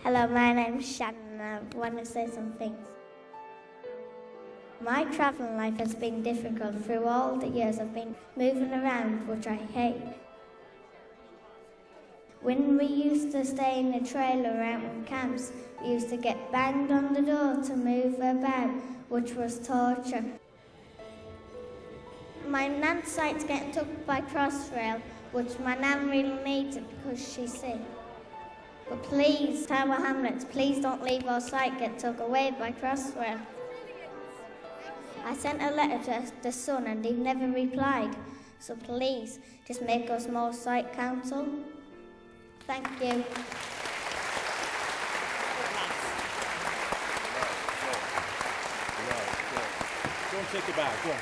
Hello, my name's Shannon and I want to say some things. My travelling life has been difficult through all the years I've been moving around, which I hate. When we used to stay in a trailer out in camps, we used to get banged on the door to move about, which was torture. My nan's site's getting took by Crossrail, which my nan really needs it because she's sick. But please, Tower Hamlets, please don't leave our site get took away by Crossrail. I sent a letter to the Sun and he never replied. So please, just make us more site council. Thank you. Go and take it back. Go on.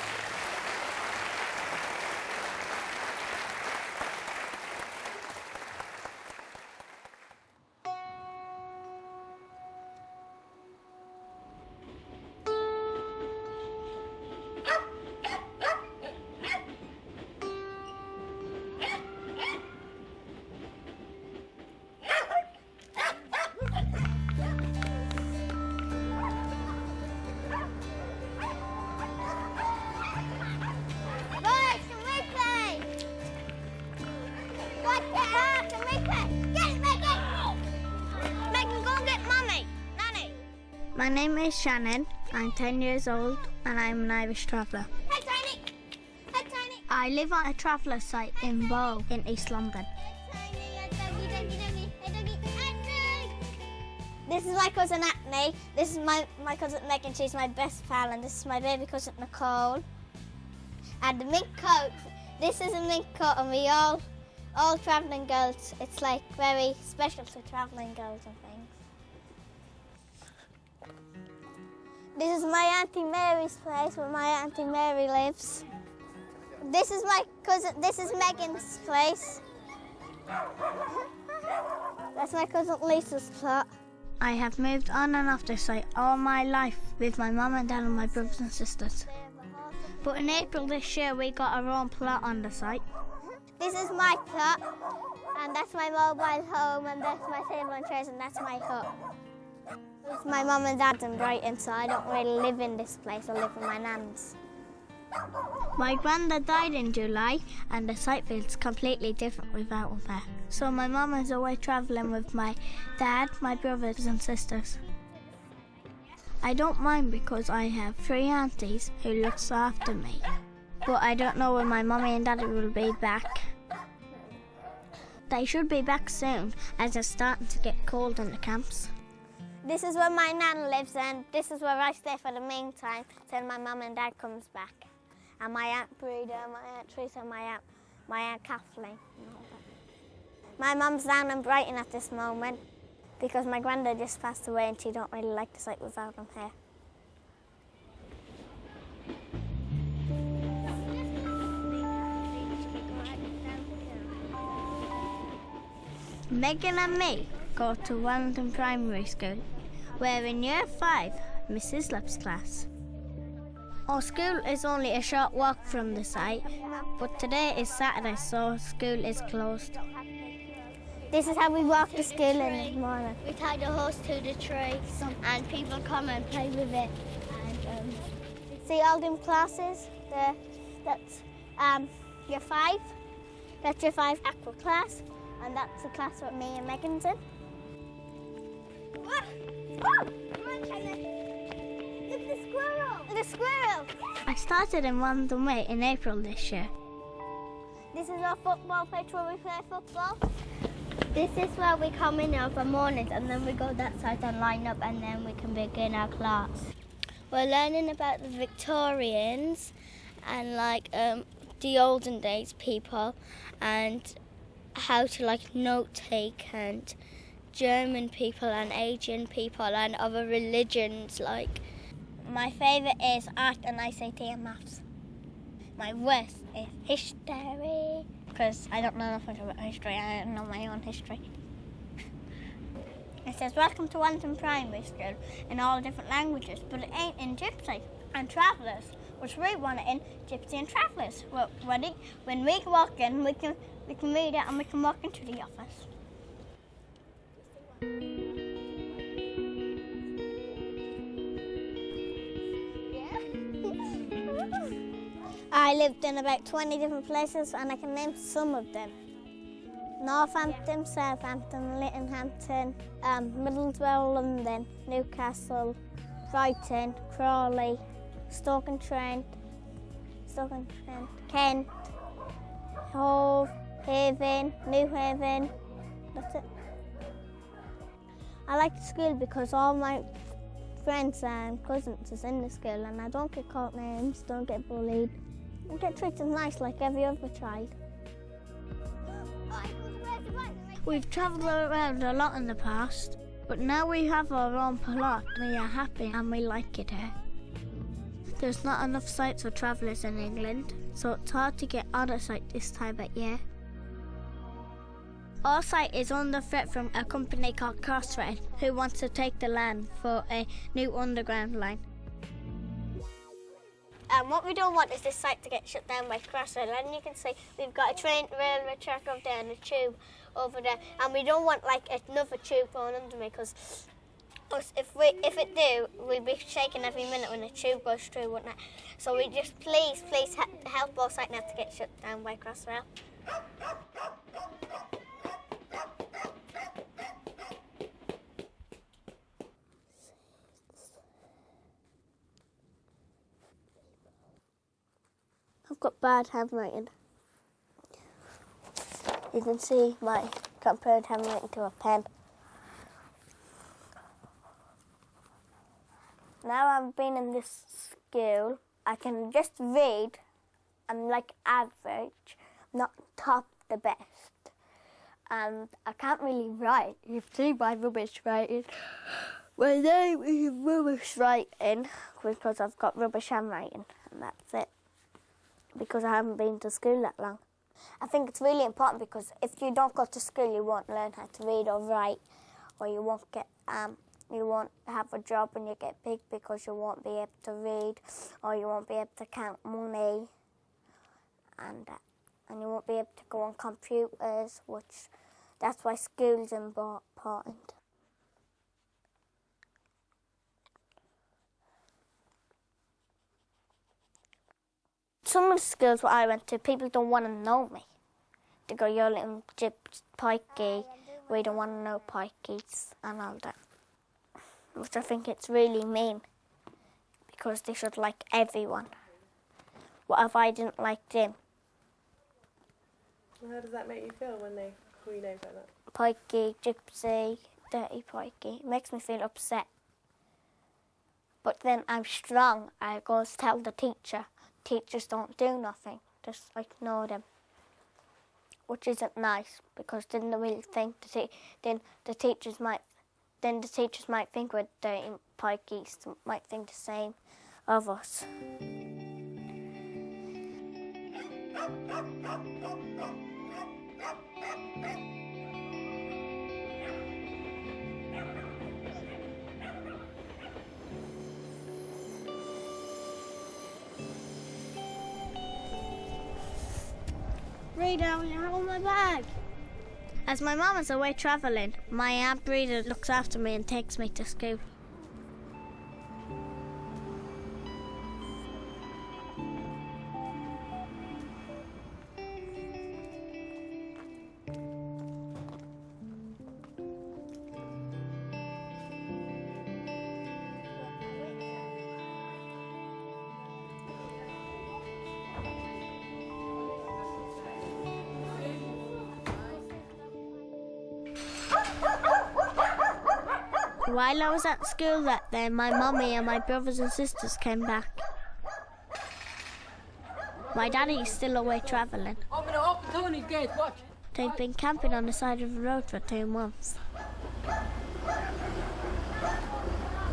My name is Shannon, I'm 10 years old and I'm an Irish traveller. Hey Tiny! Hey Tiny! I live on a traveller site in Bow in East London. This is my cousin Acne, this is my cousin Megan, she's my best pal, and this is my baby cousin Nicole. And the mink coat, this is a mink coat and we all travelling girls, it's like very special to travelling girls and things. This is my Auntie Mary's place where my Auntie Mary lives. This is my cousin, this is Megan's place. That's my cousin Lisa's plot. I have moved on and off this site all my life with my mum and dad and my brothers and sisters. But in April this year we got our own plot on the site. This is my plot, and that's my mobile home, and that's my table and chairs, and that's my hut. It's my mum and dad's in Brighton, so I don't really live in this place, I live with my nans. My granddad died in July and the site feels completely different without her. So my mum is away travelling with my dad, my brothers and sisters. I don't mind because I have 3 aunties who looks after me. But I don't know when my mummy and daddy will be back. They should be back soon as it's starting to get cold in the camps. This is where my nan lives, and this is where I stay for the meantime till my mum and dad comes back. And my Aunt Breda, my Aunt Teresa, my Aunt Kathleen. My mum's down in Brighton at this moment because my granddad just passed away and she don't really like the site without him here. Megan and me go to Wellington Primary School. We're in Year 5, Mrs. Lipp's class. Our school is only a short walk from the site, but today is Saturday, so school is closed. This is how we walk to school in the morning. We tie the horse to the tree and people come and play with it. And, See all them classes? That's Year 5. That's Year 5 aqua class, and that's the class that me and Megan's in. come on, Shannon. Look, the squirrel. The squirrel! I started in London Way in April this year. This is our football pitch where we play football. This is where we come in the mornings and then we go that side and line up and then we can begin our class. We're learning about the Victorians and like the olden days people and how to note take and German people and Asian people and other religions My favourite is art and ICT and maths. My worst is history, because I don't know nothing about history, I don't know my own history. It says, welcome to Wellington Primary School in all different languages, but it ain't in Gypsy and Travellers, which we want it in Gypsy and Travellers. Well, ready? When we walk in, we can read it and we can walk into the office. I lived in about 20 different places and I can name some of them. Northampton, Southampton, Littlehampton, Middlesbrough, London, Newcastle, Brighton, Crawley, Stoke-on-Trent, Kent, Hove, Haven, New Haven. That's it. I like school because all my friends and cousins is in the school and I don't get called names, don't get bullied. I get treated nice like every other child. We've travelled around a lot in the past, but now we have our own plot. We are happy and we like it here. There's not enough sites for travellers in England, so it's hard to get on a site this time of year. Our site is under threat from a company called Crossrail, who wants to take the land for a new underground line. What we don't want is this site to get shut down by Crossrail, and you can see we've got a train, railway track over there and a tube over there, and we don't want like another tube going under me because if it do, we'll be shaking every minute when the tube goes through, wouldn't it? So we just please help our site not to get shut down by Crossrail. I've got bad handwriting. You can see my compared handwriting to a pen. Now I've been in this school, I can just read. I'm like average, not top the best. And I can't really write. You see my rubbish writing. My name is rubbish writing because I've got rubbish handwriting, and that's it. Because I haven't been to school that long. I think it's really important because if you don't go to school, you won't learn how to read or write, or you won't have a job when you get big because you won't be able to read, or you won't be able to count money, and you won't be able to go on computers, which that's why school's important. Some of the schools where I went to, people don't want to know me. They go, you're little gyps, pikey, we don't want to know pikeys and all that. Which I think it's really mean, because they should like everyone. What if I didn't like them? Well, how does that make you feel when they call you names like that? Pikey, gypsy, dirty pikey. It makes me feel upset. But then I'm strong. I go to tell the teacher. Teachers don't do nothing, just ignore them, which isn't nice because then they will think the teachers might think we're dirty pikeys, might think the same of us. Rita, you have my bag. As my mum is away travelling, my Aunt Rita looks after me and takes me to school. While I was at school that day, my mummy and my brothers and sisters came back. My daddy is still away travelling. Open Tony's gate, watch. They've been camping on the side of the road for 2 months.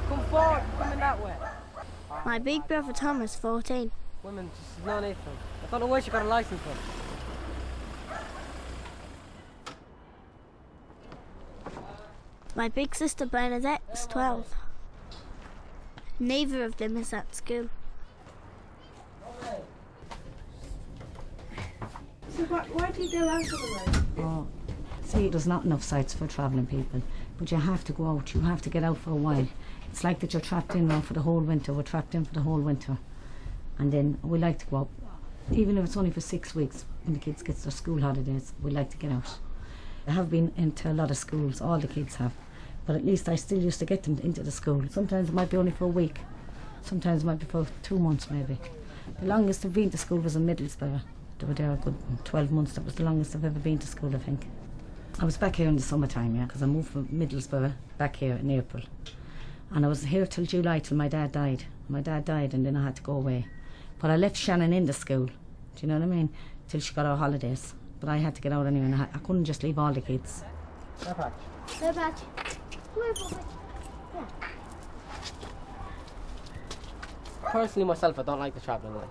Come forward, coming that way. My big brother Tom is 14. Women, just no need for them. I don't know where she got a license from. My big sister Bernadette is 12. Neither of them is at school. So why do you go out on the road? Oh, see, there's not enough sites for travelling people, but you have to go out, you have to get out for a while. It's like that you're trapped in now for the whole winter, we're trapped in for the whole winter. And then we like to go out Even if it's only for 6 weeks, when the kids get their school holidays, we like to get out. I have been into a lot of schools, all the kids have, but at least I still used to get them into the school. Sometimes it might be only for a week, sometimes it might be for 2 months maybe. The longest I've been to school was in Middlesbrough. They were there a good 12 months, that was the longest I've ever been to school, I think. I was back here in the summertime, yeah, because I moved from Middlesbrough back here in April. And I was here till July, till my dad died. My dad died and then I had to go away. But I left Shannon in the school, do you know what I mean, till she got her holidays. But I had to get out anyway, and I couldn't just leave all the kids. No patch. Personally, myself, I don't like the travelling life.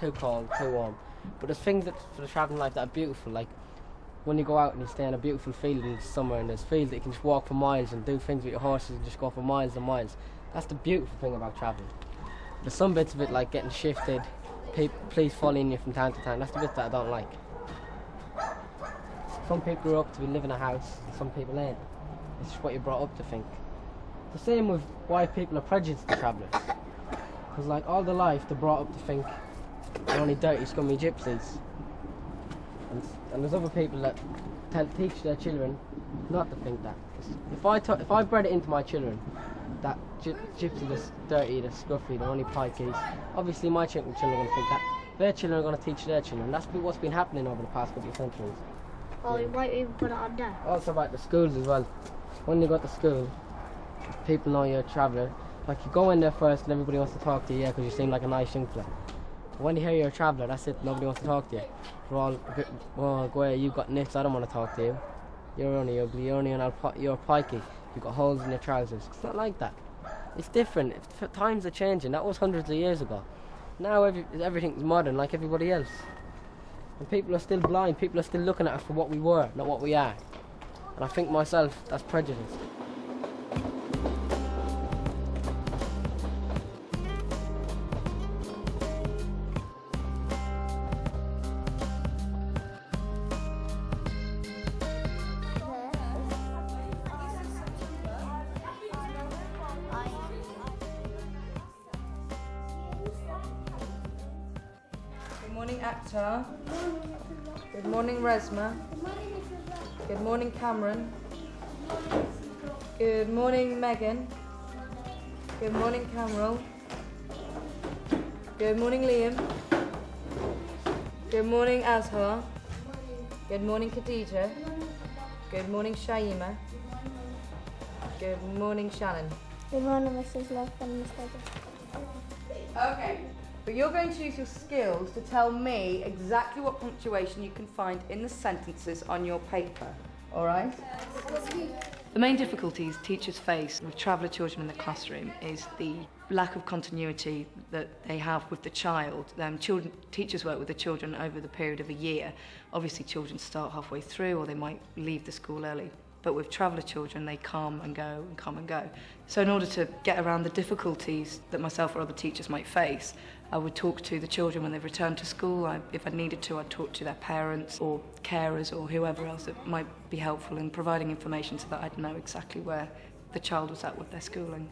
Too cold, too warm. But there's things that for the travelling life that are beautiful, like when you go out and you stay in a beautiful field in the summer, and there's fields that you can just walk for miles and do things with your horses and just go for miles and miles. That's the beautiful thing about travelling. There's some bits of it like getting shifted, police following you from time to time. That's the bit that I don't like. Some people grew up to be living in a house, some people ain't. It's just what you're brought up to think. The same with why people are prejudiced to travellers. Because like all their life they're brought up to think they're only dirty, scummy gypsies. And there's other people that teach their children not to think that. If I bred it into my children that gypsy, that's dirty, that's scruffy, they're only pikeys, obviously my children are going to think that. Their children are going to teach their children. That's what's been happening over the past couple of centuries. Well, we might even put it on there. Also about the schools as well. When you go to school, people know you're a traveller. Like you go in there first and everybody wants to talk to you, yeah, because you seem like a nice young fella. But when you hear you're a traveller, that's it, nobody wants to talk to you. They're all a bit, well, go away, you've got nits, I don't want to talk to you. You're only ugly, you're a pikey, you've got holes in your trousers. It's not like that. It's different. Times are changing. That was hundreds of years ago. Now everything's modern like everybody else. And people are still blind, people are still looking at us for what we were, not what we are. And I think myself, that's prejudice. Good morning, Akhtar. Good morning, Resma. Good morning, Cameron. Good morning, Megan. Good morning, Cameron. Good morning, Liam. Good morning, Azhar. Good morning, Khadija. Good morning, Shaima. Good morning, Shannon. Good morning, Mrs. Love and Mr. Okay. But you're going to use your skills to tell me exactly what punctuation you can find in the sentences on your paper, all right? The main difficulties teachers face with traveller children in the classroom is the lack of continuity that they have with the child. Teachers work with the children over the period of a year. Obviously, children start halfway through or they might leave the school early. But with traveller children, they come and go and come and go. So in order to get around the difficulties that myself or other teachers might face, I would talk to the children when they've returned to school. If I needed to, I'd talk to their parents or carers or whoever else that might be helpful in providing information so that I'd know exactly where the child was at with their schooling.